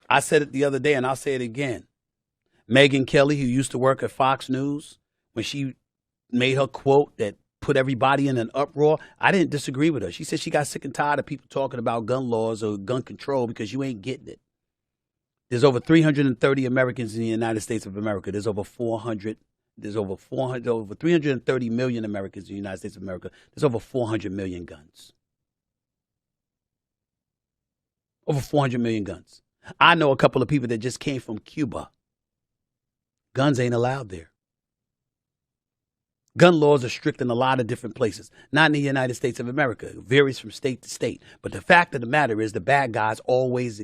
I said it the other day, and I'll say it again. Megyn Kelly, who used to work at Fox News, when she made her quote that put everybody in an uproar, I didn't disagree with her. She said she got sick and tired of people talking about gun laws or gun control because you ain't getting it. There's over 330 Americans in the United States of America. There's over 330 million Americans in the United States of America. There's over 400 million guns. Over 400 million guns. I know a couple of people that just came from Cuba. Guns ain't allowed there. Gun laws are strict in a lot of different places. Not in the United States of America. It varies from state to state. But the fact of the matter is the bad guys always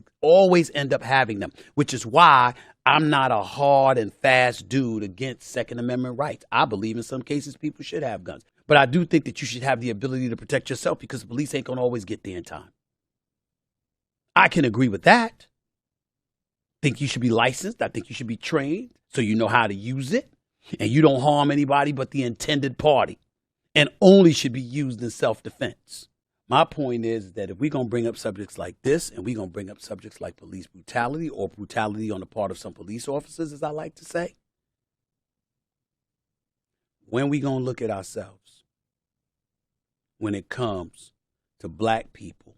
end up having them, which is why I'm not a hard and fast dude against Second Amendment rights. I believe in some cases people should have guns. But I do think that you should have the ability to protect yourself because the police ain't going to always get there in time. I can agree with that. I think you should be licensed. I think you should be trained so you know how to use it. And you don't harm anybody but the intended party, and only should be used in self-defense. My point is that if we're going to bring up subjects like this, and we're going to bring up subjects like police brutality or brutality on the part of some police officers, as I like to say, when we going to look at ourselves when it comes to black people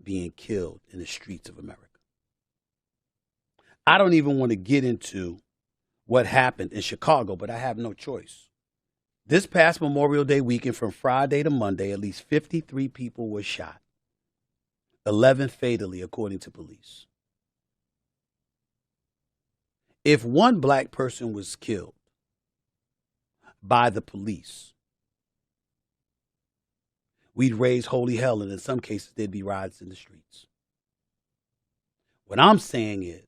being killed in the streets of America? I don't even want to get into what happened in Chicago, but I have no choice. This past Memorial Day weekend, from Friday to Monday, at least 53 people were shot, 11 fatally, according to police. If one black person was killed by the police, we'd raise holy hell, and in some cases, there'd be riots in the streets. What I'm saying is,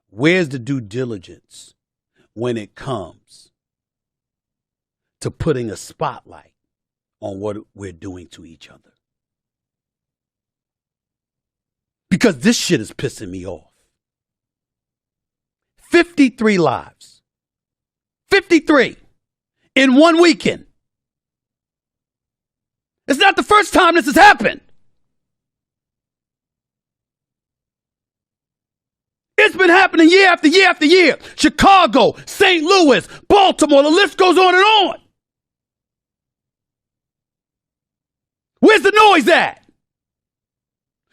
where's the due diligence when it comes to putting a spotlight on what we're doing to each other? Because this shit is pissing me off. 53 lives. 53 in one weekend. It's not the first time this has happened. It's been happening year after year after year. Chicago, St. Louis, Baltimore, the list goes on and on. Where's the noise at?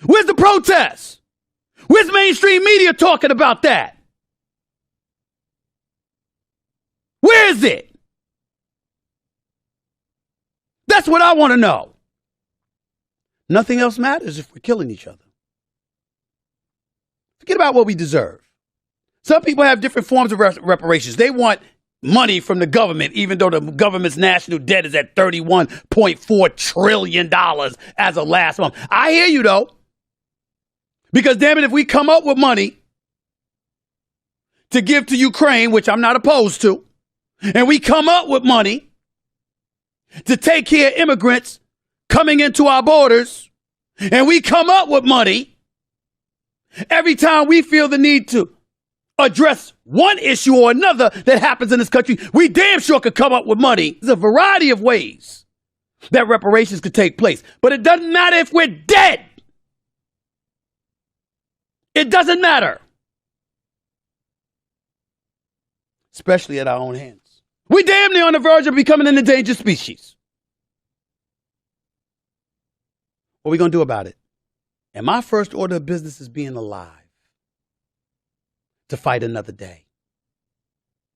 Where's the protests? Where's mainstream media talking about that? Where is it? That's what I want to know. Nothing else matters if we're killing each other. Forget about what we deserve. Some people have different forms of reparations. They want money from the government, even though the government's national debt is at $31.4 trillion as of last month. I hear you, though. Because, damn it, if we come up with money to give to Ukraine, which I'm not opposed to, and we come up with money to take care of immigrants coming into our borders, and we come up with money every time we feel the need to address one issue or another that happens in this country, we damn sure could come up with money. There's a variety of ways that reparations could take place. But it doesn't matter if we're dead. It doesn't matter. Especially at our own hands. We damn near on the verge of becoming an endangered species. What are we going to do about it? And my first order of business is being alive to fight another day.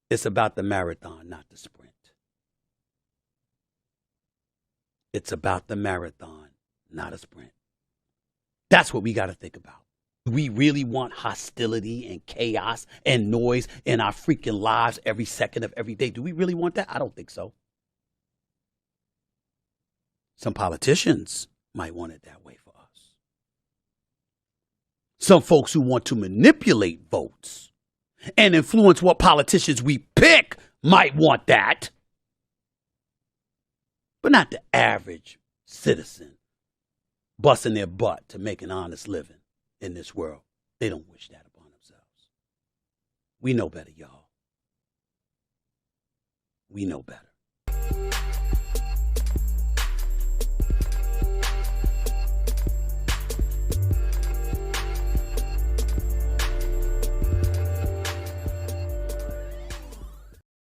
It's about the marathon, not the sprint. It's about the marathon, not a sprint. That's what we got to think about. Do we really want hostility and chaos and noise in our freaking lives every second of every day? Do we really want that? I don't think so. Some politicians might want it that way for us. Some folks who want to manipulate votes and influence what politicians we pick might want that. But not the average citizen busting their butt to make an honest living in this world. They don't wish that upon themselves. We know better, y'all. We know better.